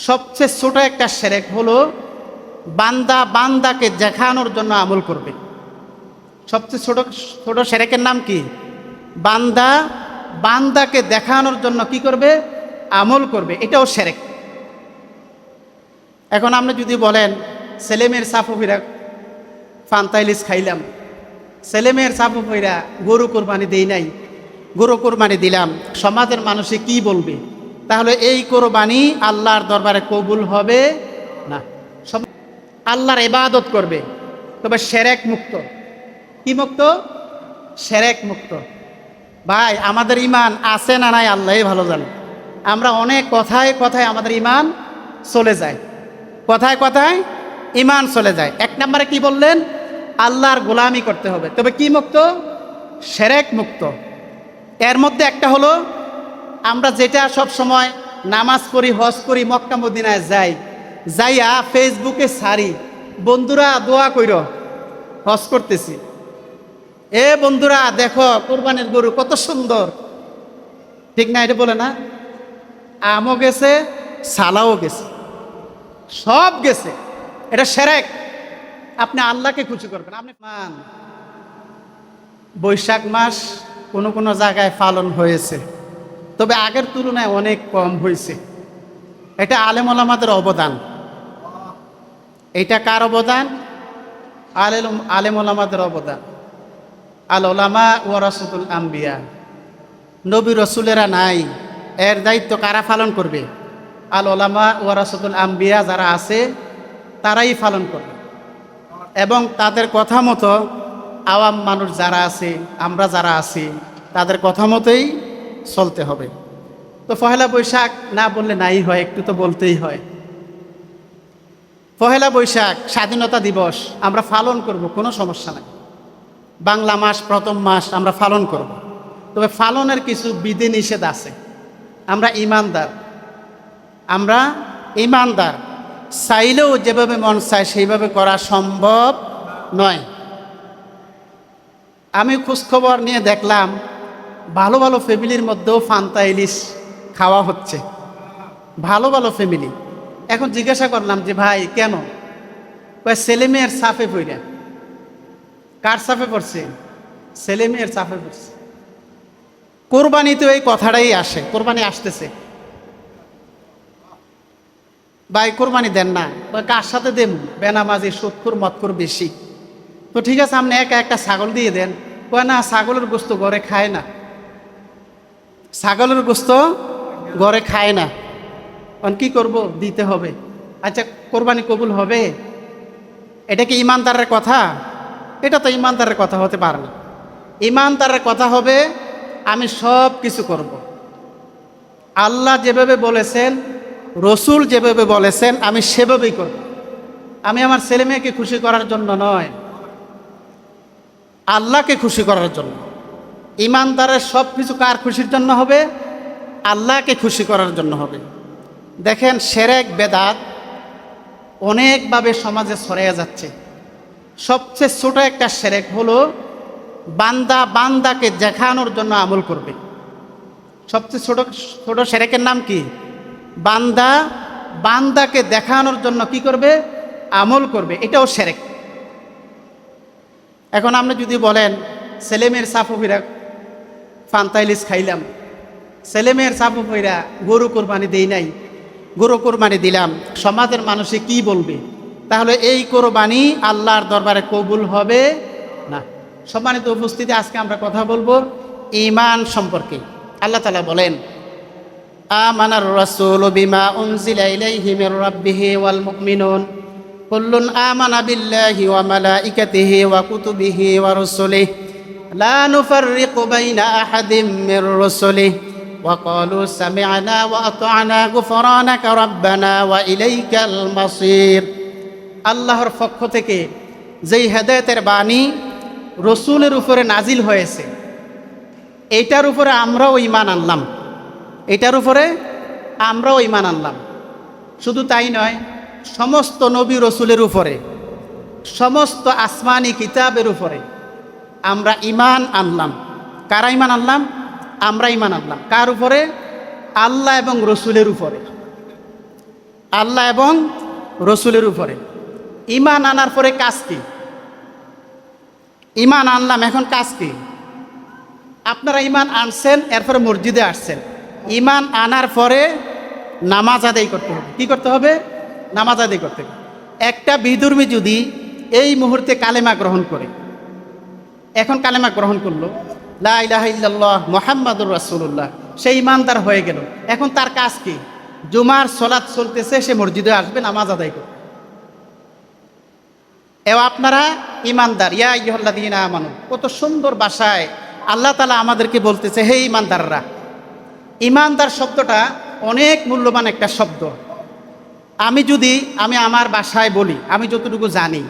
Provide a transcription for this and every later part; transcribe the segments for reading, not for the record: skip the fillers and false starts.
সবচেয়ে ছোট একটা শিরক হলো বান্দা বান্দাকে দেখানোর জন্য আমল করবে। সবচেয়ে ছোট ছোট শিরকের নাম কি? বান্দা বান্দাকে দেখানোর জন্য কি করবে? আমল করবে, এটাও শিরক। এখন আপনি যদি বলেন ছেলেমেয়ের সাফুফিরা ফান্তা ইলিশ খাইলাম, ছেলেমেয়ের সাফুফিরা গরু কোরবানি দেই নাই, গরু কোরবানি দিলাম, সমাজের মানুষে কি বলবে? তাহলে এই কোরবানি আল্লাহর দরবারে কবুল হবে না। আল্লাহর ইবাদত করবে, তবে শিরক মুক্ত। কি মুক্ত? শিরক মুক্ত। ভাই, আমাদের ঈমান আছে না নাই আল্লাহই ভালো জানে। আমরা অনেক কথায় কথায় আমাদের ঈমান চলে যায়, কথায় কথায় ঈমান চলে যায়। এক নম্বরে কি বললেন? আল্লাহর গোলামি করতে হবে, তবে কি মুক্ত? শিরক মুক্ত। এর মধ্যে একটা হলো আমরা যেটা সব সময় নামাজ পড়ি, হজ করি, মক্কা মদিনায় যাই, যাইয়া ফেসবুকে ছাড়ি, বন্ধুরা দোয়া কইর হজ করতেছি, এ বন্ধুরা দেখো কোরবানির গরু কত সুন্দর, ঠিক না? এটা বলে না? আমও গেছে, সালাও গেছে, সব গেছে। এটা শিরক। আপনি আল্লাহকে খুশি করবেন। আপনি মান বৈশাখ মাস কোনো কোনো জায়গায় পালন হয়েছে, তবে আগের তুলনায় অনেক কম হয়েছে। এটা আলেম ওলামাদের অবদান। এটা কার অবদান? আলেম ওলামাদের অবদান। আল ওলামা ওয়ারাসাতুল আম্বিয়া। নবী রসুলেরা নাই, এর দায়িত্ব কারা পালন করবে? আল ওলামা ওয়ারাসাতুল আম্বিয়া যারা আছে তারাই পালন করবে, এবং তাদের কথা মতো আওয়াম মানুষ যারা আছে, আমরা যারা আছি, তাদের কথা মতোই চলতে হবে। তো পহেলা বৈশাখ না বললে নাই হয়, একটু তো বলতেই হয়। পহেলা বৈশাখ স্বাধীনতা দিবস আমরা পালন করব, কোনো সমস্যা নাই। বাংলা মাস প্রথম মাস আমরা পালন করব, তবে পালনের কিছু বিধি নিষেধ আছে। আমরা ইমানদার চাইলেও যেভাবে মন চায় সেইভাবে করা সম্ভব নয়। আমি খোঁজখবর নিয়ে দেখলাম ভালো ভালো ফ্যামিলির মধ্যেও ফান্তা ইলিশ খাওয়া হচ্ছে, ভালো ভালো ফ্যামিলি। এখন জিজ্ঞাসা করলাম যে ভাই কেন? ছেলে মেয়ের সাফে পড়ে। কার সাফে পড়ছে? ছেলে মেয়ের সাফে পড়ছে। কোরবানিতে এই কথাটাই আসে, কোরবানি আসতেছে, ভাই কোরবানি দেন না। কার সাথে দেন? বেনামাজি, সুদখোর, মদখোর বেশি। তো ঠিক আছে, আপনি একা একটা ছাগল দিয়ে দেন। কয় না, ছাগলের গোস্ত ঘরে খায় না, ছাগলের গোস্ত ঘরে খায় না। কি করব? দিতে হবে। আচ্ছা, কোরবানি কবুল হবে? এটা কি ইমানদারের কথা? এটা তো ইমানদারের কথা হতে পারে না। ইমানদারের কথা হবে আমি সব কিছু করব, আল্লাহ যেভাবে বলেছেন, রসুল যেভাবে বলেছেন আমি সেভাবেই করব। আমি আমার ছেলে মেয়েকে খুশি করার জন্য নয়, আল্লাহকে খুশি করার জন্য। ইমানদারের সব কিছু কার খুশির জন্য হবে? আল্লাহকে খুশি করার জন্য হবে। দেখেন, শিরক বেদাত অনেকভাবে সমাজে ছড়িয়ে যাচ্ছে। সবচেয়ে ছোট একটা শিরক হলো বান্দা বান্দাকে দেখানোর জন্য আমল করবে। সবচেয়ে ছোট ছোট শিরকের নাম কি? বান্দা বান্দাকে দেখানোর জন্য কি করবে? আমল করবে, এটাও শিরক। এখন আপনি যদি বলেন ছেলেমেয়ের সাফুফিরা ফান্তা ইলিশ খাইলাম, ছেলেমেয়ের সাফুফিরা গরু কোরবানি দেই নাই, গরু কোরবানি দিলাম, সমাজের মানুষে কি বলবে? তাহলে এই কোরবানি আল্লাহর দরবারে কবুল হবে না। সম্মানিত উপস্থিতি, আজকে আমরা কথা বলবো ঈমান সম্পর্কে। আল্লাহ তাআলা বলেন, আমানার রাসূলু বিমা উনজিলা ইলাইহি মির রাব্বিহি ওয়াল মুমিনুন কুল্লুন আমানা বিল্লাহি ওয়া মালাইকাতিহি ওয়া কুতুবিহি ওয়া রুসুলিহি লা নুফাররিকু বাইনা আহাদিম মির রুসুলিহি ওয়া ক্বালু সামি'না ওয়া আতা'না গুফরানাকা রাব্বানা ওয়া ইলাইকাল মাসির। আল্লাহর পক্ষ থেকে যেই হেদায়েতের বাণী রসুলের উপরে নাজিল হয়েছে, এইটার উপরে আমরাও ঈমান আনলাম, এটার উপরে আমরাও ঈমান আনলাম। শুধু তাই নয়, সমস্ত নবী রসুলের উপরে, সমস্ত আসমানি কিতাবের উপরে আমরা ঈমান আনলাম। কারা ঈমান আনলাম? আমরা ঈমান আনলাম। কার উপরে? আল্লাহ এবং রসুলের উপরে। আল্লাহ এবং রসুলের উপরে। ঈমান আনার পরে কাজ কি? ঈমান আনলাম, এখন কাজ কি? আপনারা ঈমান আনছেন, এরপরে মসজিদে আসছেন। ঈমান আনার পরে নামাজ আদায় করতে হবে। কি করতে হবে? নামাজ আদায় করতে হবে। একটা বিধর্মী যদি এই মুহূর্তে কালেমা গ্রহণ করে, এখন কালেমা গ্রহণ করলো, লা ইলাহা ইল্লাল্লাহ মুহাম্মাদুর রাসূলুল্লাহ, সে ঈমানদার হয়ে গেল। এখন তার কাজ কি? জুমার সালাত চলতেছে, সে মসজিদে আসবে, নামাজ আদায় করবে। এও আপনারা ঈমানদার, ইয়া আইয়ুহাল্লাযীনা আমানু, কত সুন্দর ভাষায় আল্লাহ তাআলা আমাদেরকে বলতেছে, হে ঈমানদাররা। ঈমানদার শব্দটা অনেক মূল্যবান একটা শব্দ। আমি আমার ভাষায় বলি, আমি যতটুকু জানি,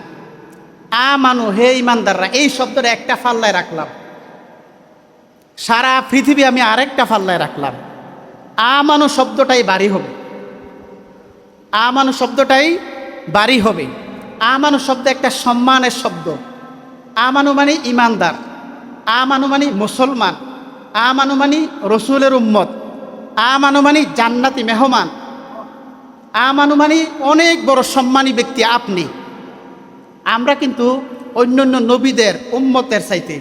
আমানু, হে ঈমানদাররা, এই শব্দটা একটা পাল্লায় রাখলাম, সারা পৃথিবী আমি আরেকটা পাল্লায় রাখলাম। আমানু শব্দটাই বাড়ি হবে, আমানু শব্দটাই বাড়ি হবে। আমানু শব্দ একটা সম্মানের শব্দ। আমানু মানে ঈমানদার, আমানু মানে মুসলমান, আমানু মানে রসুলের উম্মত, আমানু মানে জান্নাতি মেহমান, আমানু মানে অনেক বড় সম্মানী ব্যক্তি আপনি। আমরা কিন্তু অন্যান্য নবীদের উম্মতের চাইতে,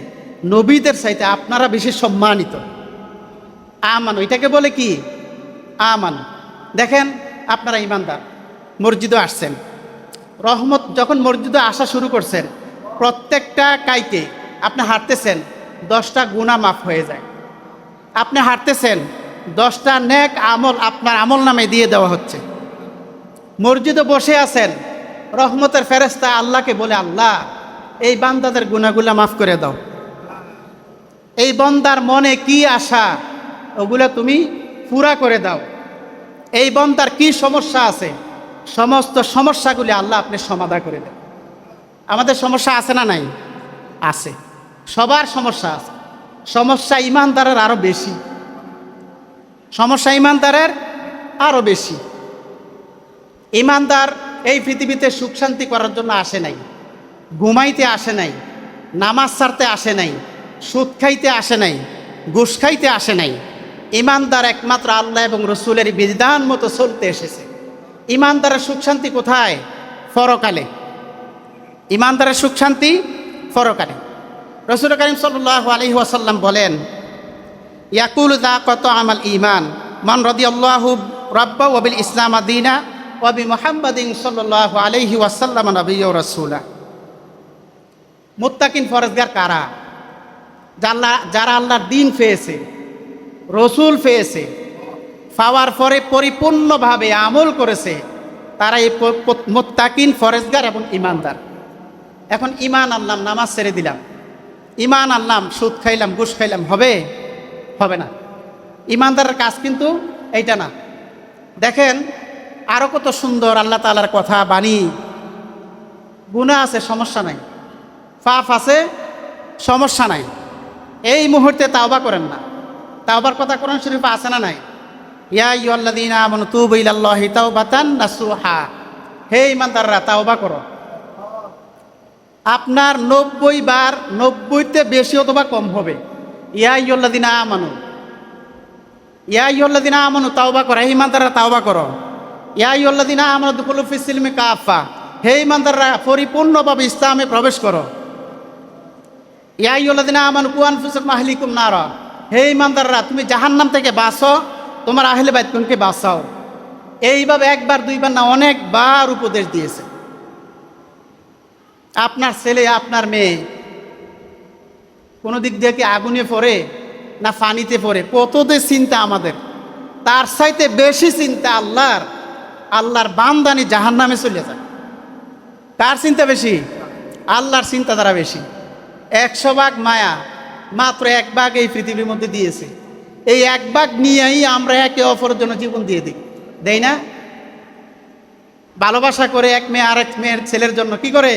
নবীদের চাইতে আপনারা বেশি সম্মানিত। আমানু এটাকে বলে কি? আমানু। দেখেন, আপনারা ঈমানদার, মসজিদে আসছেন, রহমত যখন মসজিদে আসা শুরু করছেন, প্রত্যেকটা কাইকে আপনি হাঁটতেছেন, 10টা গুনাহ মাফ হয়ে যায়। আপনি হাঁটতেছেন, 10টা নেক আমল আপনার আমল নামে দিয়ে দেওয়া হচ্ছে। মসজিদে বসে আছেন, রহমতের ফেরেশতা আল্লাহকে বলে, আল্লাহ এই বান্দাদের গুনাহগুলো মাফ করে দাও, এই বান্দার মনে কি আশা ওগুলো তুমি পুরা করে দাও, এই বান্দার কি সমস্যা আছে সমস্ত সমস্যাগুলি আল্লাহ আপনি সমাধান করে দেন। আমাদের সমস্যা আছে না নাই? আছে, সবার সমস্যা আছে। সমস্যা ঈমানদারের আরো বেশি, সমস্যা ঈমানদারের আরো বেশি। ঈমানদার এই পৃথিবীতে সুখ শান্তি করার জন্য আসে নাই, ঘুমাইতে আসে নাই, নামাজ ছাড়তে আসে নাই, সুদ খাইতে আসে নাই, ঘুষ খাইতে আসে নাই। ঈমানদার একমাত্র আল্লাহ এবং রসুলের বিধান মতো চলতে এসেছে। ঈমানদারের সুখ শান্তি কোথায়? পরকালে। ঈমানদারের সুখ শান্তি পরকালে। রাসূল কারীম সাল্লাল্লাহু আলাইহি ওয়াসাল্লাম বলেন, ইয়াকুলু যাকাত আমাল ঈমান মান রাদিয়াল্লাহু রাব্বা ওয়া বিল ইসলাম দীনা ওয়া বি মুহাম্মাদিন সাল্লাল্লাহু আলাইহি ওয়াসাল্লাম নবিয়্যা ওয়া রাসূলা। মুত্তাকিন ফরজগার কারা? যারা আল্লাহর দ্বীন পেয়েছে, রসুল পেয়েছে, পাওয়ার পরে পরিপূর্ণভাবে আমল করেছে, তারা এই মুত্তাকিন ফরজগার এবং ঈমানদার। এখন ঈমান আনলাম, নামাজ ছেড়ে দিলাম, ঈমান আনলাম, সুদ খাইলাম, ঘুষ খাইলাম, হবে? হবে না। ঈমানদারের কাজ কিন্তু এইটা না। দেখেন আরো কত সুন্দর আল্লাহ তাআলার কথা, বাণী। গুনাহ আছে, সমস্যা নাই, পাপ আছে, সমস্যা নাই, এই মুহূর্তে তাওবা করেন না। তাওবার কথা কোরআন শরীফে আছে না নাই? ইয়া আইয়ুহাল্লাযীনা আমানু তুবু ইলাল্লাহি তাওবাতান নাসুহা, হে ঈমানদাররা তাওবা করো। আপনার 90 বার, 90তে বেশি অথবা কম হবে। ইয়া আইয়ুহাল্লাযীনা আমানু, ইয়া আইয়ুহাল্লাযীনা আমানু তাওবা করো, হে ঈমানদাররা তাওবা করো। ইয়া আইয়ুহাল্লাযীনা আমানু দুখুলু ফিস সিলমি কাফা, হে ঈমানদাররা পরিপূর্ণভাবে ইসলামে প্রবেশ করো। ইয়া আইয়ুহাল্লাযীনা আমানু কু আনফুসাকুম আহলিকুম নারা, হে ঈমানদাররা তুমি জাহান্নাম থেকে বাঁচো, তোমার আহলে বাইতকে বাঁচাও। এইভাবে একবার দুইবার না, অনেকবার উপদেশ দিয়েছে। আপনার ছেলে, আপনার মেয়ে কোনো দিক দিয়ে কি আগুনে পড়ে না পানিতে পড়ে, কত যে চিন্তা আমাদের। তার চাইতে বেশি চিন্তা আল্লাহর বান্দানি জাহান্নামে চলে যায়। কার চিন্তা বেশি? আল্লাহর চিন্তা তারা বেশি। 100 ভাগ মায়া মাত্র 1 ভাগ এই পৃথিবীর মধ্যে দিয়েছে। এই 1 ভাগ নিয়েই আমরা একে অপরের জন্য জীবন দিয়ে দিই, দেই না? ভালোবাসা করে এক মেয়ে আরেক মেয়ের ছেলের জন্য কি করে?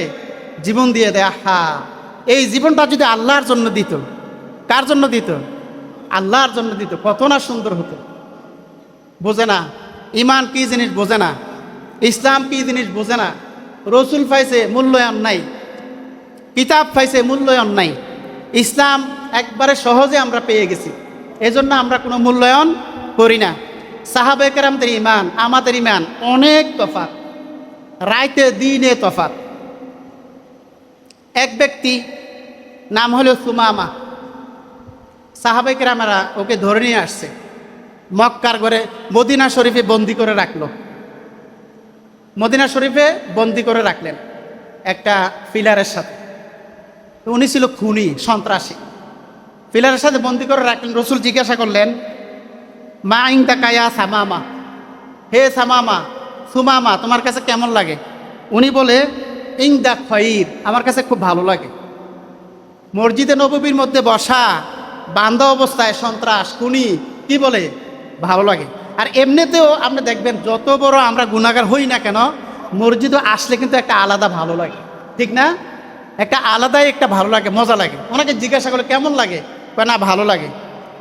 জীবন দিয়ে দেয়। আহা, এই জীবনটা যদি আল্লাহর জন্য দিত, কার জন্য দিত? আল্লাহর জন্য দিত, কত না সুন্দর হতো। বোঝে না, ঈমান কি জিনিস বোঝে না, ইসলাম কি জিনিস বোঝে না। রসুল পাইছে, মূল্যায়ন নাই, কিতাব পাইছে, মূল্যায়ন নাই। ইসলাম একবারে সহজে আমরা পেয়ে গেছি, এজন্য আমরা কোনো মূল্যায়ন করি না। সাহাবায়ে কেরামদের ঈমান আমাদের ঈমান অনেক তফাৎ, রাইতে দিনে তফাৎ। এক ব্যক্তি নাম হলো সুমামা, সাহাবায়ে কেরামেরা ওকে ধরে নিয়ে আসছে, মক্কার ঘরে মদিনা শরীফে বন্দি করে রাখলো। মদিনা শরীফে বন্দি করে রাখলেন একটা পিলারের সাথে। উনি ছিল খুনি, সন্ত্রাসী। পিলারের সাথে বন্দি করে রাখলেন। রসুল জিজ্ঞাসা করলেন, মা ইংদা কায়া সামামা, হে সামামা, সুমামা তোমার কাছে কেমন লাগে? উনি বলে, ইংদা খয়ির, আমার কাছে খুব ভালো লাগে। মসজিদে নববীর মধ্যে বসা, বান্ধা অবস্থায় সন্ত্রাস, খুনি, কি বলে? ভালো লাগে। আর এমনিতেও আপনি দেখবেন যত বড় আমরা গুনাহগার হই না কেন, মসজিদে আসলে কিন্তু একটা আলাদা ভালো লাগে, ঠিক না? একটা আলাদাই একটা ভালো লাগে, মজা লাগে। ওনাকে জিজ্ঞাসা করলে কেমন লাগে? কয় না ভালো লাগে।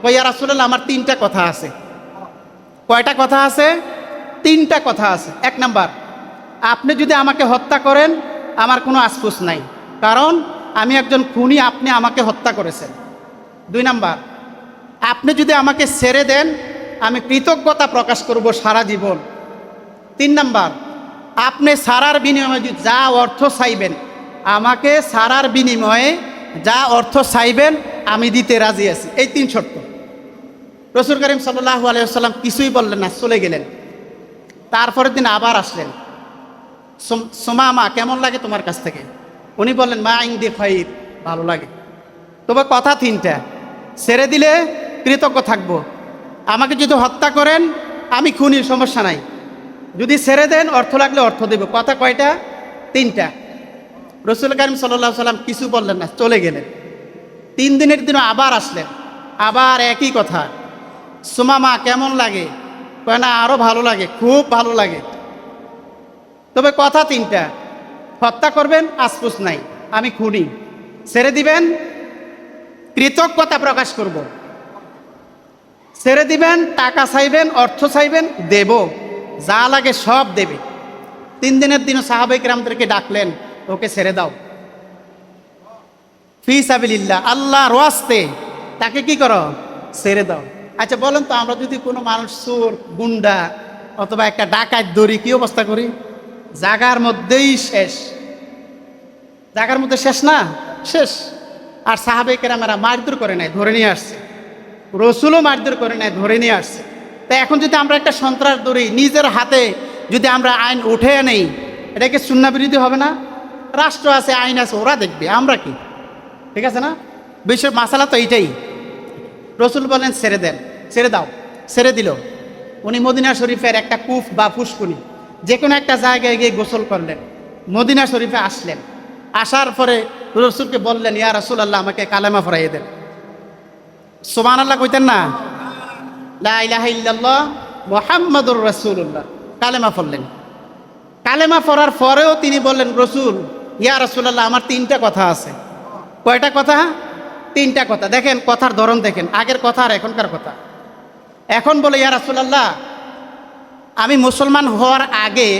কই ইয়া রাসূলুল্লাহ আমার 3টা কথা আছে। কয়টা কথা আছে? 3টা কথা আছে। 1 নাম্বার, আপনি যদি আমাকে হত্যা করেন আমার কোনো আফসোস নাই, কারণ আমি একজন খুনি, আপনি আমাকে হত্যা করেছেন। 2 নাম্বার, আপনি যদি আমাকে ছেড়ে দেন আমি কৃতজ্ঞতা প্রকাশ করব সারা জীবন। 3 নাম্বার, আপনি সারার বিনিময়ে যা অর্থ চাইবেন, আমাকে সারার বিনিময়ে যা অর্থ চাইবেন আমি দিতে রাজি আছি। এই 3 শর্ত। রাসূল করিম সাল্লাল্লাহু আলাইহি ওয়াসাল্লাম কিছুই বললেন না, চলে গেলেন। তারপরের দিন আবার আসলেন, সুমামা কেমন লাগে তোমার কাছ থেকে? উনি বললেন, মা ইংদি খাইর, ভালো লাগে। তবে কথা 3টা, ছেড়ে দিলে কৃতজ্ঞ থাকবো, আমাকে যদি হত্যা করেন আমি খুনি, সমস্যা নাই, যদি ছেড়ে দেন অর্থ লাগলে অর্থ দেব। কথা কয়টা? 3টা। রাসূল করিম সাল্লাল্লাহু আলাইহি ওয়াসাল্লাম কিছু বললেন না, চলে গেলেন। 3 দিনের দিনও আবার আসলেন, আবার একই কথা, সুমামা কেমন লাগে? কয় না আরো ভালো লাগে, খুব ভালো লাগে। তবে কথা 3টা, হত্যা করবেন আফসোস নাই, আমি খুনি, ছেড়ে দিবেন কৃতজ্ঞতা প্রকাশ করব। ছেড়ে দিবেন, টাকা চাইবেন, অর্থ চাইবেন, দেব, যা লাগে সব দেবে। 3 দিনের দিনও সাহাবায়ে কেরামদেরকে ডাকলেন, ওকে ছেড়ে দাও, ফি সাবিলিল্লাহ, আল্লাহর ওয়াস্তে তাকে কি করো? ছেড়ে দাও। আচ্ছা বলেন তো, আমরা যদি কোনো মানুষ চোর, গুন্ডা অথবা একটা ডাকাত ধরি, কি অবস্থা করি? জাগার মধ্যেই শেষ, জাগার মধ্যে শেষ না, শেষ। আর সাহাবায়ে কেরামেরা মারধর করে নাই, ধরে নিয়ে আসছে। রসুলও মারধর করে নাই, ধরে নিয়ে আসছে। তাই এখন যদি আমরা একটা সন্ত্রাস ধরি, নিজের হাতে যদি আমরা আইন উঠে নেই, এটা কি সুন্নাহ বিরোধী হবে না? রাষ্ট্র আছে, আইন আছে, ওরা দেখবে, আমরা কি? ঠিক আছে না? বিশ্বের মাসালা তো এইটাই। রসুল বলেন ছেড়ে দেন, ছেড়ে দাও, ছেড়ে দিল। উনি মদিনা শরীফের একটা কূপ বা ফুসকুনি যে কোনো একটা জায়গায় গিয়ে গোসল করলেন, মদিনা শরীফে আসলেন। আসার পরে রসুলকে বললেন, ইয়া রাসূলুল্লাহ আমাকে কালেমা পড়াইয়ে দেন। সুবহানাল্লাহ কইতেন না? লা ইলাহা ইল্লাল্লাহ মুহাম্মাদুর রাসূলুল্লাহ, কালেমা পড়লেন। কালেমা পড়ার পরেও তিনি বললেন, রসুল ইয়া রাসূলুল্লাহ আমার 3টা কথা আছে। কয়টা কথা? 3টা কথা। দেখেন কথার ধরন দেখেন, আগের কথা আর এখনকার কথা। এখন বলে, ইয়া রাসূলুল্লাহ আমি মুসলমান হওয়ার আগে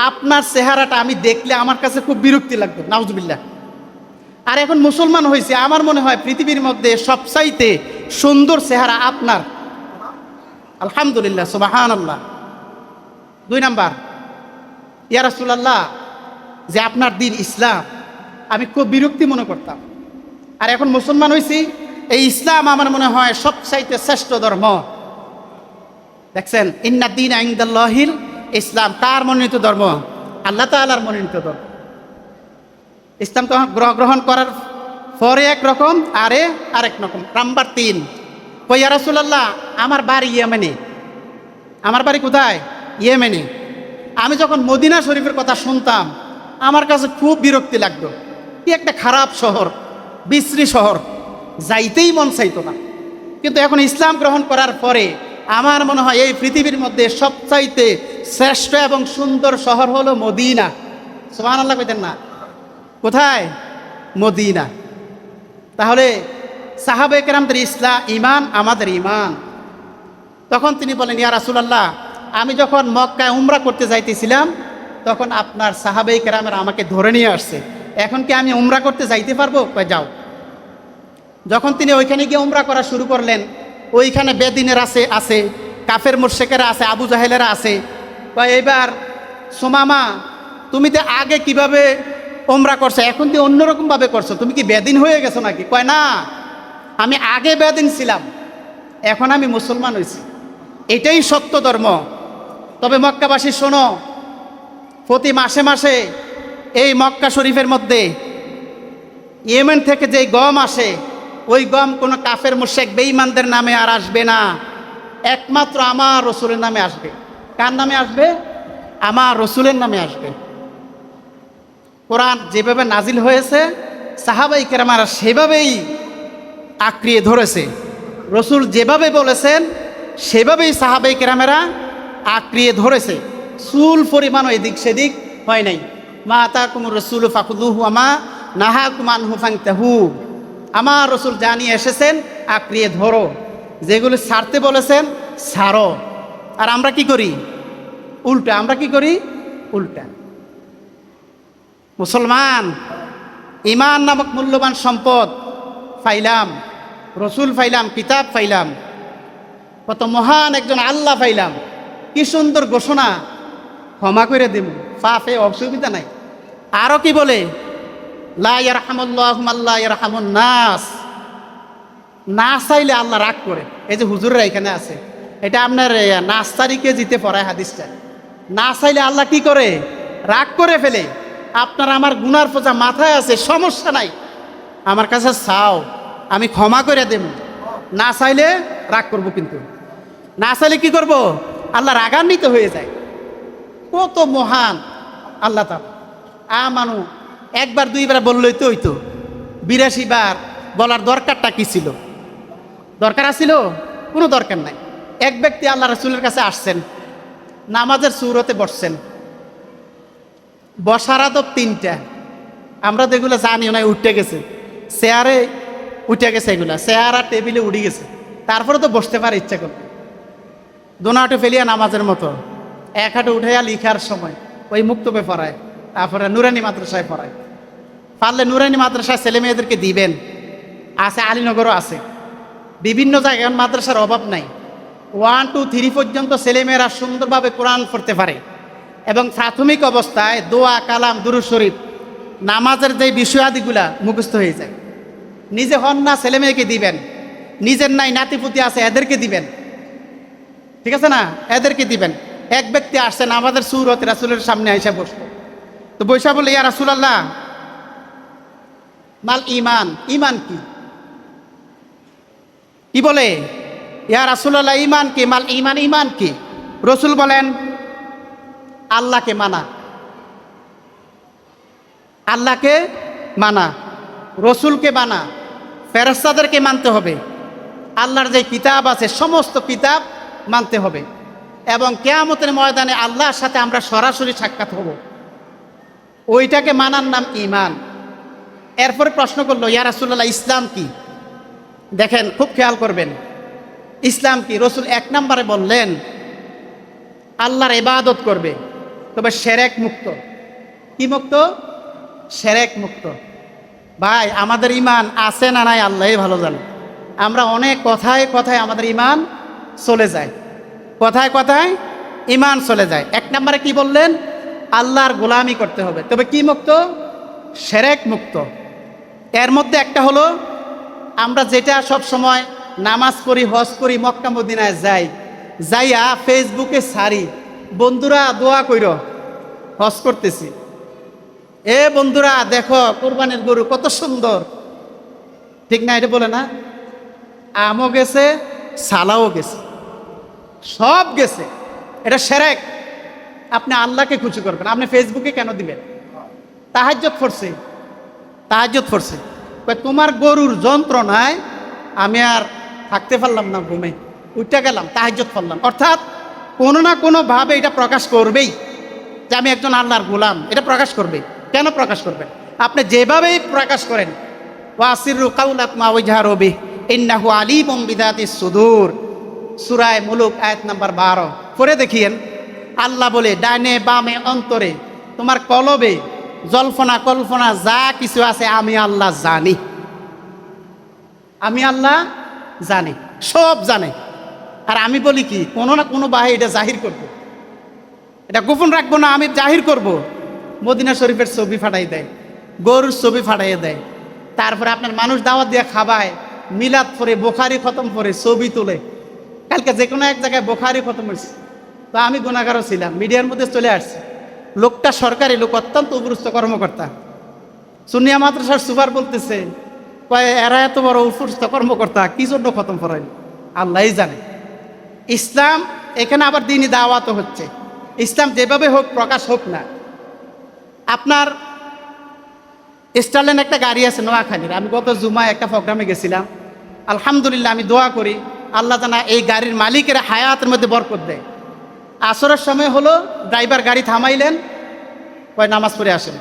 আপনার চেহারাটা আমি দেখলে আমার কাছে খুব বিরক্তি লাগতো, নাউজুবিল্লাহ। আর এখন মুসলমান হয়েছে, আমার মনে হয় পৃথিবীর মধ্যে সবচাইতে সুন্দর চেহারা আপনার, আলহামদুলিল্লাহ, সুবহানাল্লাহ। 2 নাম্বার, ইয়া রাসূলুল্লাহ যে আপনার দিন ইসলাম আমি খুব বিরক্তি মনে করতাম, আর এখন মুসলমান হয়েছি, এই ইসলাম আমার মনে হয় সবচাইতে শ্রেষ্ঠ ধর্ম। দেখছেন, ইন্না দ্বীন ইনদাল্লাহিল ইসলাম, কার মনোনীত ধর্ম? আল্লাহ তাআলার মনোনীত ধর্ম। ইসলাম তখন গ্রহণ করার পরে একরকম, আরেক রকম। নাম্বার 3, কই ইয়া রাসূলুল্লাহ আমার বাড়ি ইয়েমেনে। আমার বাড়ি কোথায়? ইয়েমেনে। আমি যখন মদিনা শরীফের কথা শুনতাম আমার কাছে খুব বিরক্তি লাগতো, কি একটা খারাপ শহর, বিশ্রী শহর, যাইতেই মন চাইতো না। কিন্তু এখন ইসলাম গ্রহণ করার পরে আমার মনে হয় এই পৃথিবীর মধ্যে সবচাইতে শ্রেষ্ঠ এবং সুন্দর শহর হলো মদিনা। সুবহানাল্লাহ কইতেন না? কোথায়? মদিনা। তাহলে সাহাবায়ে কেরামদের ঈমান আমাদের ঈমান। তখন তিনি বলেন, ইয়া রাসূলুল্লাহ আমি যখন মক্কায় উমরা করতে যাইতেছিলাম তখন আপনার সাহাবায়ে কেরামেরা আমাকে ধরে নিয়ে আসছে, এখন কি আমি উমরা করতে যাইতে পারবো? কয় যাও। যখন তিনি ওইখানে গিয়ে উমরা করা শুরু করলেন, ওইখানে বেদিনের আছে, কাফের মুশরিকেরা আছে, আবু জাহেলেরা আছে। কয় এবার সুমামা তুমি তো আগে কিভাবে ওমরা করছো, এখন তো অন্যরকমভাবে করছো, তুমি কি বেদিন হয়ে গেছো নাকি? কয় না, আমি আগে বেদিন ছিলাম, এখন আমি মুসলমান হয়েছি। এটাই সত্য ধর্ম। তবে মক্কাবাসী শোনো, প্রতি মাসে মাসে এই মক্কা শরীফের মধ্যে ইয়েমেন থেকে যেই গম আসে, ওই গম কোনো কাফের মুশরিক বেঈমানদের নামে আর আসবে না, একমাত্র আমার রসুলের নামে আসবে। কার নামে আসবে? আমার রসুলের নামে আসবে। কোরআন যেভাবে নাজিল হয়েছে সাহাবাই কেরামারা সেভাবেই আঁকড়িয়ে ধরেছে। রসুল যেভাবে বলেছেন সেভাবেই সাহাবাই কেরামেরা আঁকড়িয়ে ধরেছে। চুল পরিমাণও এদিক সেদিক হয় নাই। মা আতাকুমুর রসুল ফাখুযুহু ওয়া মা নাহাকুম আনহু ফান্তাহু। আমার রসুল জানিয়ে এসেছেন আঁকড়িয়ে ধরো, যেগুলো ছাড়তে বলেছেন ছাড়ো। আর আমরা কি করি? উল্টা। আমরা কি করি? উল্টা। মুসলমান ঈমান নামক মূল্যবান সম্পদ পাইলাম, রসুল পাইলাম, কিতাব পাইলাম, কত মহান একজন আল্লাহ পাইলাম। কি সুন্দর ঘোষণা, ক্ষমা করে দেব, পাপে অসুবিধা নাই। আরো কি বলে? লা ইয়ারহামুল্লাহু মান লা ইয়ারহামুন নাস। না চাইলে আল্লাহ রাগ করে। এই যে হুজুররা এখানে আছে, এটা আপনার নাস্তারিকে জিতে পড়ায় হাদিসটা। না চাইলে আল্লাহ কি করে? রাগ করে ফেলে। আপনার আমার গুনার পোজা মাথায় আছে, সমস্যা নাই, আমার কাছে চাও, আমি ক্ষমা করে দেব। না চাইলে রাগ করব, কিন্তু না চাইলে কি করব? আল্লাহ রাগান্বিত হয়ে যায়। কত মহান আল্লাহ তাআলা। আমানু একবার দুইবার বললই তো হইতো, 82 বার বলার দরকারটা কি ছিল? দরকার আছিল? কোনো দরকার নাই। এক ব্যক্তি আল্লাহ রাসূলের কাছে আসছেন, নামাজের সুরতে বসছেন। বসার আদব 3টা, আমরা তো এগুলো জানিও না, উঠে গেছে চেয়ারে, উঠে গেছে এগুলা, চেয়ার আর টেবিলে উঠে গেছে। তারপরে তো বসতে পারে ইচ্ছা করতে, দোনাটে ফেলিয়া নামাজের মতো এক হাঁটু উঠাইয়া লিখার সময় ওই মুক্তবে পড়ায়, তারপরে নুরানি মাদ্রাসায় পড়ায়। পারলে নুরানি মাদ্রাসায় ছেলে মেয়েদেরকে দিবেন। আছে, আলীনগরও আছে, বিভিন্ন জায়গায় মাদ্রাসার অভাব নাই। 1, 2, 3 পর্যন্ত ছেলেমেয়েরা সুন্দরভাবে কোরআন পড়তে পারে। এবং প্রাথমিক অবস্থায় দোয়া, কালাম, দুরূদ শরীফ, নামাজের যে বিষয়াদিগুলা মুখস্থ হয়ে যায়। নিজে হন না, ছেলে মেয়েকে দিবেন। নিজের নাই, নাতিপুতি আছে, এদেরকে দিবেন। ঠিক আছে না? এদেরকে দিবেন। এক ব্যক্তি আসছেন আমাদের সুরতে রাসূলের সামনে আইসা বসল। তো বৈশা বলে, ইয়া রাসূলুল্লাহ, মাল ঈমান, ঈমান কি? কি বলে? ইয়া রাসূলুল্লাহ, ঈমান কি? মাল ঈমান, ঈমান কি? রসুল বলেন, আল্লাহকে মানা। আল্লাহকে মানা, রসুলকে মানা, ফেরেশতাদেরকে মানতে হবে, আল্লাহর যে কিতাব আছে সমস্ত কিতাব মানতে হবে, এবং কিয়ামতের ময়দানে আল্লাহর সাথে আমরা সরাসরি সাক্ষাৎ হব। ওইটাকে মানার নাম ঈমান। এরপরে প্রশ্ন করলো, ইয়া রাসূলুল্লাহ, ইসলাম কি? দেখেন, খুব খেয়াল করবেন, ইসলাম কি? রসুল 1 নম্বরে বললেন আল্লাহর ইবাদত করবে, তবে শিরক মুক্ত। কি মুক্ত? শিরক মুক্ত। ভাই, আমাদের ঈমান আছে না নাই আল্লাহই ভালো জানে। আমরা অনেক কথায় কথায় আমাদের ঈমান চলে যায়, কথায় কথায় ঈমান চলে যায়। 1 নম্বরে কি বললেন? আল্লাহর গোলামি করতে হবে, তবে কি মুক্ত? শিরক মুক্ত। এর মধ্যে একটা হলো, আমরা যেটা সব সময় নামাজ পড়ি, হজ করি, মক্কা মদিনায় যাই, যাইয়া ফেসবুকে ছাড়ি, বন্ধুরা দোয়া কইর, হজ করতেছি, এ বন্ধুরা দেখো কুরবানির গরু কত সুন্দর। ঠিক না? এটা বলে না? আমও গেছে, সালাও গেছে, সব গেছে। এটা শিরক। আপনি আল্লাহকে খুশি করবেন, আপনি ফেসবুকে কেন দিবেন? তাহাজ্জুদ পড়ছে, তাহাজ্জুদ পড়ছে, তোমার গরুর যন্ত্রণায় আমি আর থাকতে পারলাম না, ঘুমে উঠে গেলাম, তাহাজ্জুদ পড়লাম। অর্থাৎ কোনো না কোনোভাবে এটা প্রকাশ করবেই যে আমি একজন আল্লাহর গোলাম, এটা প্রকাশ করবে। কেন প্রকাশ করবেন? আপনি যেভাবেই প্রকাশ করেন, ওয়াসিরু কাউলাকুম আও ইজহারু বিহি ইন্নাহু আলিমুম বিযাতিস সুদূর, সূরা মুলুক আয়াত নাম্বার 12 পড়ে দেখিয়েন। আল্লাহ বলে, ডাইনে বামে অন্তরে, তোমার কলবে জল্পনা কল্পনা যা কিছু আছে আমি আল্লাহ জানি। আমি আল্লাহ জানি, সব জানে। আর আমি বলি কি, কোনো না কোনো ভাই এটা জাহির করব, এটা গোপন রাখবো না, আমি জাহির করব। মদিনা শরীফের ছবি ফাটাই দেয়, গরুর ছবি ফাটাইয়ে দেয়, তারপরে আপনার মানুষ দাওয়াত দিয়ে খাবায়, মিলাদ পরে বোখারি খতম করে ছবি তুলে। কালকে যে কোনো এক জায়গায় বোখারি খতম হয়েছে, তো আমি গুণাগারও ছিলাম, মিডিয়ার মধ্যে চলে আসছে। লোকটা সরকারি লোক, অত্যন্ত উপরস্থ কর্মকর্তা, সুন্নিয়া মাদ্রাসার সুপার বলতেছে, কয় এরা এত বড় উপরস্থ কর্মকর্তা কি জন্য খতম করাইল, আল্লাহই জানে। ইসলাম এখানে আবার দিনই দাওয়াতও হচ্ছে, ইসলাম যেভাবে হোক প্রকাশ হোক না। আপনার স্টারল্যান্ড একটা গাড়ি আছে নোয়াখালীর, আমি গত জুমায় একটা প্রোগ্রামে গেছিলাম। আলহামদুলিল্লাহ, আমি দোয়া করি আল্লাহ জানা এই গাড়ির মালিকের হায়াতের মধ্যে বরকত দেয়। আসরের সময় হলো, ড্রাইভার গাড়ি থামাইলেন, কয় নামাজ পড়ে আসেন।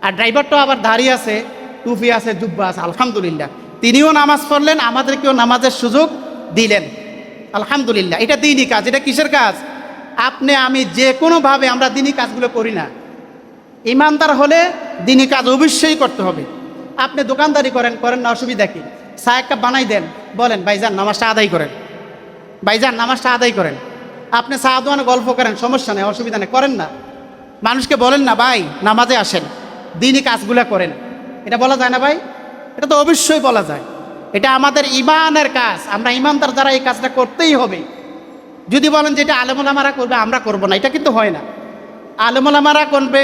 আর ড্রাইভারটাও আবার দাঁড়িয়ে আছে, টুপি আছে, জুব্বা আছে, আলহামদুলিল্লাহ। তিনিও নামাজ পড়লেন, আমাদেরকেও নামাজের সুযোগ দিলেন, আলহামদুলিল্লাহ। এটা দিনই কাজ। এটা কিসের কাজ? আপনি আমি যে কোনোভাবে আমরা দিনই কাজগুলো করি না। ইমানদার হলে দিনই কাজ অবশ্যই করতে হবে। আপনি দোকানদারি করেন, করেন না, অসুবিধা কি? চা এক কাপ বানাই দেন, বলেন ভাইজান নামাজটা আদায় করেন, ভাইজান নামাজটা আদায় করেন। আপনি চা দোকানে গল্প করেন, সমস্যা নেই, অসুবিধা নেই, করেন না। মানুষকে বলেন না ভাই নামাজে আসেন, দিনই কাজগুলো করেন, এটা বলা যায় না ভাই? এটা তো অবশ্যই বলা যায়। এটা আমাদের ইমানের কাজ, আমরা ইমানদার যারা এই কাজটা করতেই হবে। যদি বলেন যে এটা আলেমুলামারা করবে, আমরা করব না, এটা কিন্তু হয় না। আলেমুলামারা করবে,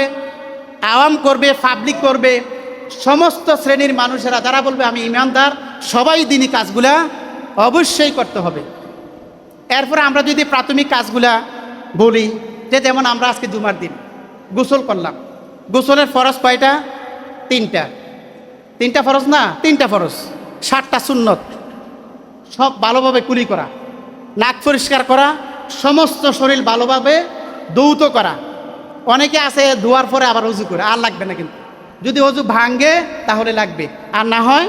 আওয়াম করবে, পাবলিক করবে, সমস্ত শ্রেণীর মানুষেরা যারা বলবে আমি ইমানদার, সবাই দিনই কাজগুলা অবশ্যই করতে হবে। এরপরে আমরা যদি প্রাথমিক কাজগুলা বলি, যে যেমন আমরা আজকে জুমার দিন গোসল করলাম, গোসলের ফরজ কয়টা? তিনটা। তিনটা ফরজ না, তিনটা ফরজ, 7টা সুন্নত। সব ভালোভাবে কুলি করা, নাক পরিষ্কার করা, সমস্ত শরীর ভালোভাবে ধৌত করা। অনেকে আছে ধোয়ার পরে আবার অজু করে, আর লাগবে না। কিন্তু যদি অজু ভাঙ্গে তাহলে লাগবে, আর না হয়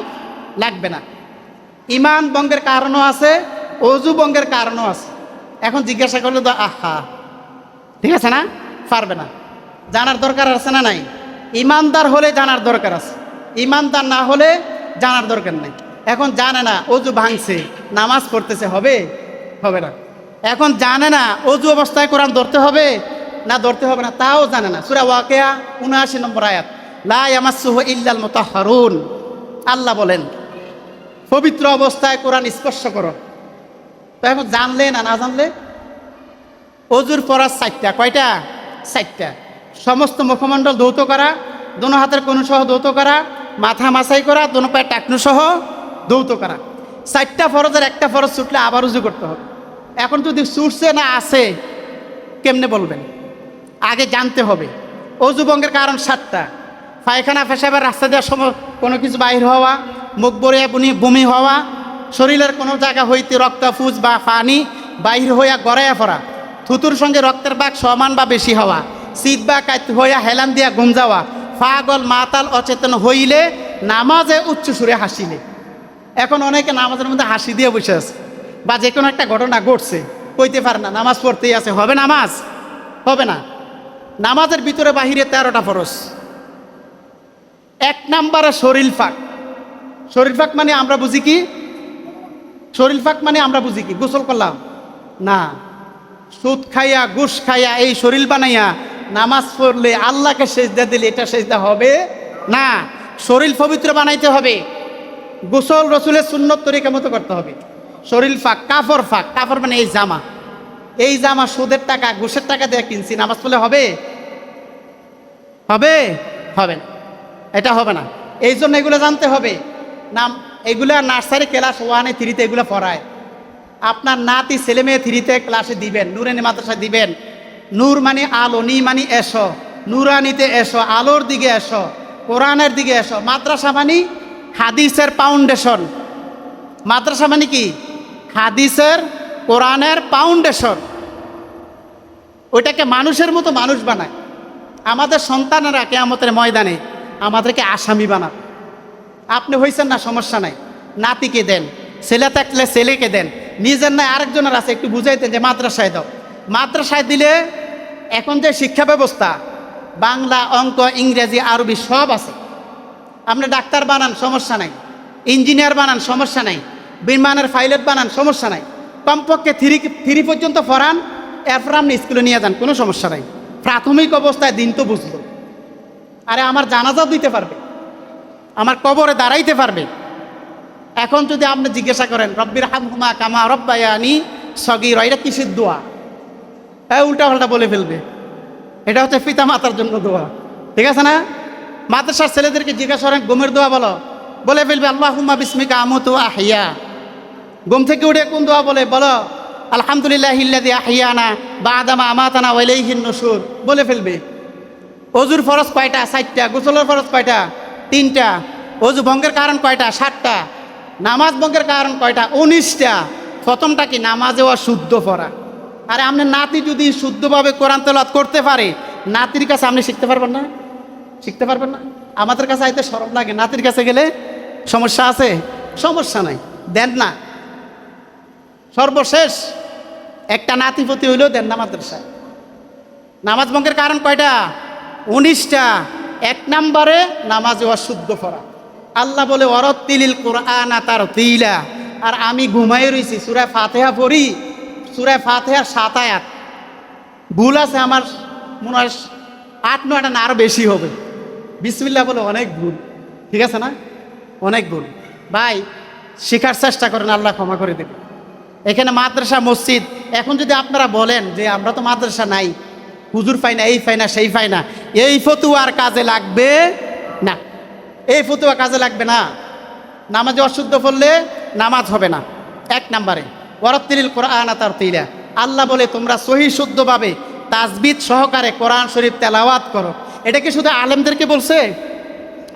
লাগবে না। ইমান ভঙ্গের কারণও আছে, অজু ভঙ্গের কারণও আছে। এখন জিজ্ঞাসা করলে তো আহা, ঠিক আছে না, পারবে না। জানার দরকার আছে না নাই? ইমানদার হলে জানার দরকার আছে, ইমানদার না হলে জানার দরকার নেই। এখন জানে না অজু ভাঙছে, নামাজ পড়তেছে, হবে? হবে না। এখন জানে না অজু অবস্থায় কোরআন ধরতে হবে না ধরতে হবে না, তাও জানে না। সূরা ওয়াকিয়া ৭৯ নম্বর আয়াত, লা ইয়ামাসসুহু ইল্লাল মুতাহহারুন। আল্লাহ বলেন পবিত্র অবস্থায় কোরআন স্পর্শ করো। তো এখন জানলে না, না জানলে? অজুর ফরজ 4টা। কয়টা? 4টা। সমস্ত মুখমণ্ডল ধৌত করা, দোনো হাতের কোণ সহ ধৌত করা, মাথা মাসাই করা, দোনো পায়ে টাকনু সহ ধৌত করা। 4টা ফরজের একটা ফরজ ছুটলে আবার উজু করতে হবে। এখন যদি ছুটছে না আসে, কেমনে বলবেন? আগে জানতে হবে। অজু ভঙ্গের কারণ 7টা। পায়খানা পেশাবের রাস্তা দেওয়ার সময় কোনো কিছু বাহির হওয়া, মুখ বরিয়া বমি হওয়া, শরীরের কোনো জায়গা হইতে রক্ত ফুজ বা পানি বাহির হইয়া গড়াইয়া পড়া, থুতুর সঙ্গে রক্তের ভাগ সমান বা বেশি হওয়া, শীত বা কাত হইয়া হেলান দিয়া ঘুম যাওয়া, পাগল মাতাল অচেতন হইলে, নামাজে উচ্চ সুরে হাসিলে। এখন অনেকে নামাজের মধ্যে হাসি দিয়ে বসে আছে, বা যে কোনো একটা ঘটনা ঘটছে কইতে পারে না, নামাজ পড়তেই আছে, হবে নামাজ? হবে না। নামাজের ভিতরে বাহিরে 13টা ফরজ। 1 নম্বরে শরীর ফাঁক। শরীর ফাঁক মানে আমরা বুঝি কি? শরীর ফাঁক মানে আমরা বুঝি কি? গোসল করলাম না, সুদ খাইয়া ঘুষ খাইয়া এই শরীর বানাইয়া নামাজ পড়লে আল্লাহকে সেজদা দিলে এটা সেজদা হবে না। শরীর পবিত্র বানাইতে হবে, গোসল রসুলের সুন্নত তরিকা মতো করতে হবে। শরীর ফাঁক। কাফর ফাঁক। কাফর মানে এই জামা, এই জামা সুদের টাকা ঘুষের টাকা দিয়ে কিনছি, নামাজ পড়লে হবে? হবে? হবে না, এটা হবে না। এই জন্য এগুলো জানতে হবে। নাম এগুলো নার্সারি ক্লাস 1 3 এগুলো পড়ায়। আপনার নাতি ছেলে মেয়ে 3 ক্লাসে দিবেন, নুরানি মাদ্রাসায় দিবেন। নূর মানে আলো, নি মানে এসো, নুরানিতে এসো, আলোর দিকে এসো, কোরআনের দিকে এসো। মাদ্রাসা মানে হাদিসের ফাউন্ডেশন। মাদ্রাসা মানে কি? হাদিসের কোরআনের ফাউন্ডেশন। ওইটাকে মানুষের মতো মানুষ বানায়। আমাদের সন্তানেরা কিয়ামতের ময়দানে আমাদেরকে আসামি বানায়। আপনি হয়েছেন না, সমস্যা নাই, নাতিকে দেন, ছেলে থাকলে ছেলেকে দেন, নিজের নাই আরেকজনের আছে, একটু বুঝাইতেন যে মাদ্রাসায় দাও। মাদ্রাসায় দিলে এখন যে শিক্ষা ব্যবস্থা, বাংলা, অঙ্ক, ইংরেজি, আরবি সব আছে। আপনি ডাক্তার বানান, সমস্যা নাই। ইঞ্জিনিয়ার বানান, সমস্যা নাই। বিমানের পাইলট বানান, সমস্যা নাই। কমপক্ষে থ্রি পর্যন্ত পড়ান, এরপর আপনি স্কুলে নিয়ে যান, কোনো সমস্যা নাই। প্রাথমিক অবস্থায় দিন তো বুঝলো। আরে আমার জানাজাও দিতে পারবে, আমার কবরে দাঁড়াইতে পারবে। এখন যদি আপনি জিজ্ঞাসা করেন রব্বির হামহুমা কামা রব্বায়ানি সগীরা, এটা কিসের দোয়া? উল্টা পাল্টা বলে ফেলবে। এটা হচ্ছে পিতা মাতার জন্য দোয়া, ঠিক আছে না? মাদ্রাসার ছেলেদেরকে জিজ্ঞাসা করেন ঘুমের দোয়া বলো, বলে ফেলবে আল্লাহুম্মা বিসমিকা আমুতু আহইয়া। ঘুম থেকে উঠে কোন দোয়া বলে? বলো আলহামদুলিল্লাহিল্লাযী আহইয়ানা বা'দামা আমাতানা ওয়া ইলাইহিন নুশুর, বলে ফেলবে। অজুর ফরজ কয়টা? 4টা। গোসলের ফরজ কয়টা? 3টা। অজু ভঙ্গের কারণ কয়টা? 7টা। নামাজ ভঙ্গের কারণ কয়টা? 19টা। প্রথমটা কি? নামাজে অশুদ্ধ পড়া। আরে আপনার নাতি যদি শুদ্ধভাবে কোরআন তেলাওয়াত করতে পারে, নাতির কাছে আপনি শিখতে পারবেন না? শিখতে পারবেন না? আমাদের কাছে আইতে শরম লাগে, নাতির কাছে গেলে সমস্যা আছে? সমস্যা নাই, দেন না। সর্বশেষ একটা নাতিপতি হইলেও দেন না মাদ্রাসায়। নামাজ ভঙ্গের কারণ কয়টা? 19টা। 1 নম্বরে নামাজে অশুদ্ধ পড়া। আল্লাহ বলে ওয়ারাত্তিলিল কুরআনা তারতিলা, আর আমি ঘুমাই রইছি, সূরা ফাতিহা পড়ি, সূরা ফাতিহার 7 আয়াত ভুল আছে আমার, মনে হয় 8-9টা না আরো বেশি হবে। বিসমিল্লাহ বলে অনেক ভুল, ঠিক আছে না? অনেক ভুল। ভাই শেখার চেষ্টা করেন, আল্লাহ ক্ষমা করে দেবে। এখানে মাদ্রাসা মসজিদ, এখন যদি আপনারা বলেন যে আমরা তো মাদ্রাসা নাই, হুজুর পাই না, এই পাই না, সেই পাই না, এই ফতুয়ার কাজে লাগবে না। এই ফতুয়া কাজে লাগবে না। নামাজে অশুদ্ধ পড়লে নামাজ হবে না। 1 নম্বরে ওয়ারাত্তিলিল কুরআনা তারতিলা, আল্লাহ বলে তোমরা সহি শুদ্ধভাবে তাজবিদ সহকারে কোরআন শরীফ তেলাওয়াত করো। এটা কি শুধু আলেমদেরকে বলছে?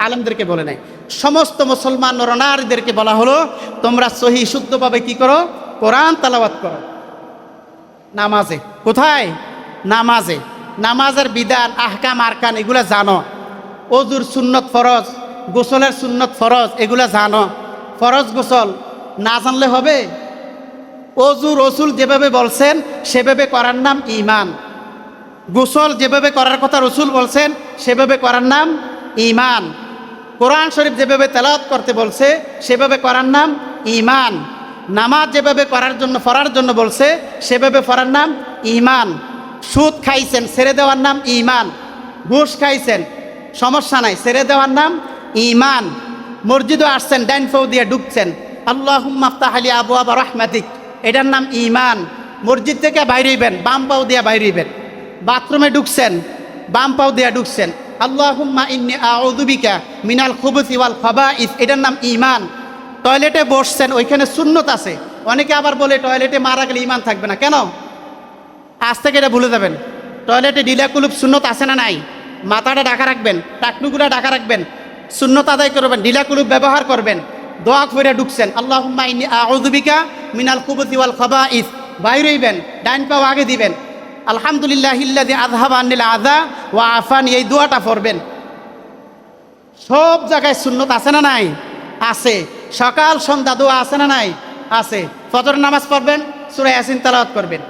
আলেমদেরকে বলে নাই, সমস্ত মুসলমান নরনারীদেরকে বলা হলো তোমরা সহি শুদ্ধভাবে কি করো? কোরআন তেলাওয়াত করো। নামাজে কোথায়? নামাজে। নামাজের বিধান, আহকাম, আরকান এগুলো জানো। অজুর সুন্নত ফরজ, গোসলের সুন্নত ফরজ এগুলো জানো। ফরজ গোসল না জানলে হবে? অজু রসুল যেভাবে বলছেন সেভাবে করার নাম ঈমান। গোসল যেভাবে করার কথা রসুল বলছেন সেভাবে করার নাম ঈমান। কোরআন শরীফ যেভাবে তেলাওয়াত করতে বলছে সেভাবে করার নাম ঈমান। নামাজ যেভাবে পড়ার জন্য বলছে সেভাবে পড়ার নাম ঈমান। সুদ খাইছেন, ছেড়ে দেওয়ার নাম ঈমান। ঘুষ খাইছেন, সমস্যা নাই, ছেড়ে দেওয়ার নাম ঈমান। মসজিদে আসছেন, ডাইন পাও দিয়ে ঢুকছেন, আল্লাহুম্মা আফতাহ লি আবওয়াব রাহমাতিক, এটার নাম ঈমান। মসজিদ থেকে বাইরে হইবেন, বাম পাও দিয়ে বাইরে হইবেন। বাথরুমে ঢুকছেন, বাম পাও দিয়ে ঢুকছেন, আল্লাহুম্মা ইন্নী আউযু বিকা মিনাল খুবুসি ওয়াল খাবাইস, এটার নাম ঈমান। টয়লেটে বসছেন, ওইখানে সুন্নত আছে। অনেকে আবার বলে টয়লেটে মারা গেলে ঈমান থাকবে না। কেন? আজ থেকে এটা ভুলে যাবেন। টয়লেটে ডিলা কুলুপ সুন্নত আছে না নাই? মাথাটা ঢাকা রাখবেন, টাকনুগুলা ঢাকা রাখবেন, সুন্নত আদায় করবেন, ডিলা কুলুপ ব্যবহার করবেন, দোয়া করে ঢুকছেন, আল্লাহুম্মা ইন্নী আউযু বিকা মিনাল খুবুসি ওয়াল খাবাইস, বাইরে হইবেন, ডাইন পাও আগে দিবেন, আলহামদুলিল্লাহিল্লাযী আযহাবা আন্নিল আযা ওয়া আফানি, এই দোয়াটা পড়বেন। সব জায়গায় সুন্নত আছে না নাই? আছে। সকাল সন্ধ্যা দোয়া আছে না নাই? আছে। ফজর নামাজ পড়বেন, সূরা ইয়াসিন তেলাওয়াত করবেন।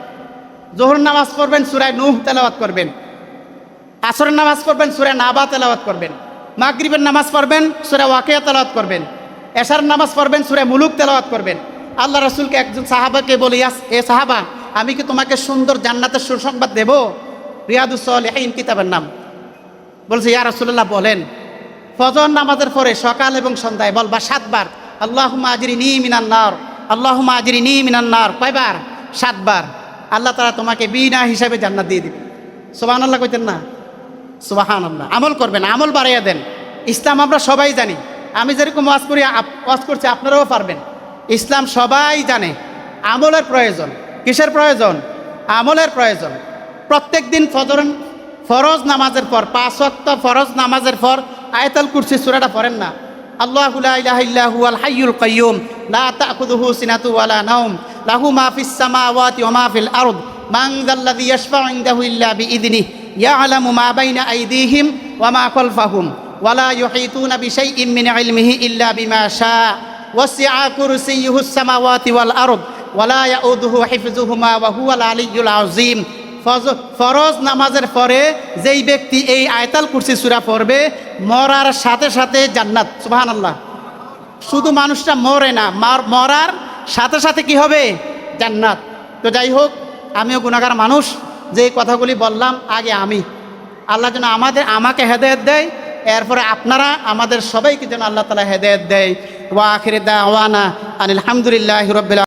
যোহর নামাজ পড়বেন, সূরা নূহ তেলাওয়াত করবেন। আসরের নামাজ পড়বেন, সূরা নাবা তেলাওয়াত করবেন। মাগরিবের নামাজ পড়বেন, সূরা ওয়াকিয়া তেলাওয়াত করবেন। এশার নামাজ পড়বেন, সূরা মুলুক তেলাওয়াত করবেন। আল্লাহ রাসূলকে একজন সাহাবাকে বলে, এ সাহাবা, আমি কি তোমাকে সুন্দর জান্নাতের সুসংবাদ দেব? রিয়াদুস সালিহিন কিতাবের নাম। বলছে, ইয়া রাসূলুল্লাহ বলেন। ফজর নামাজের পরে সকাল এবং সন্ধ্যায় বলবা 7 বার, আল্লাহুম্মা আজরিনি মিনান নার, আল্লাহুম্মা আজরিনি মিনান নার। কয়বার? 7 বার। আল্লাহ তাআলা তোমাকে বিনা হিসাবে জান্নাত দিয়ে দিবে। সুবহানাল্লাহ কইতেন না? সুবহানাল্লাহ। আমল করবেন, আমল বাড়াইয়া দেন। ইসলাম আমরা সবাই জানি। আমি যেরকম ওয়াজ করছি আপনারাও পারবেন। ইসলাম সবাই জানে। আমলের প্রয়োজন। কিসের প্রয়োজন? আমলের প্রয়োজন। প্রত্যেক দিন ফরজ নামাজের পর, 5 ওয়াক্ত ফরজ নামাজের পর আয়াতুল কুরসি সূরাটা পড়েন না? আল্লাহু লা ইলাহা ইল্লা হুয়াল হাইয়ুল কাইয়্যুম লা তা'খুযুহু সিনাতু ওয়ালা নাওম লাহু মা ফিস সামাওয়াতি ওয়া মা ফিল আরদ মান যাল্লাযী ইয়াশফা'ু ইনদাহু ইল্লা বিইযনিহি ইয়া'লামু মা বাইনা আইদিহিম ওয়া মা খালফাহুম ওয়া লা ইউহীতুনা বিশাইইন মিন ইলমিহি ইল্লা বিমা শা'a ওয়াসি'a কুরসিয়্যুহুস সামাওয়াতি ওয়াল আরদ ওয়া লা ইয়াউদুহু হিফযুহুমা ওয়া হুয়াল আলিয়্যুল আযীম। ফরজ নামাজের পরে যেই ব্যক্তি এই আয়াতুল কুরসি সূরা পড়বে, মরার সাথে সাথে জান্নাত। সুবহানাল্লাহ। শুধু মানুষটা মরে না, মরার সাথে সাথে কি হবে? জান্নাত। তো যাই হোক, আমিও গুনাহগার মানুষ, যে কথাগুলি বললাম আগে আমি, আল্লাহ যেন আমাকে হেদায়েত দেয়, এরপরে আপনারা আমাদের সবাইকে যেন আল্লাহ তাআলা হেদায়েত দেয়। ওয়া আখির দাওয়ানা আনিল হামদুলিল্লাহি রাব্বিল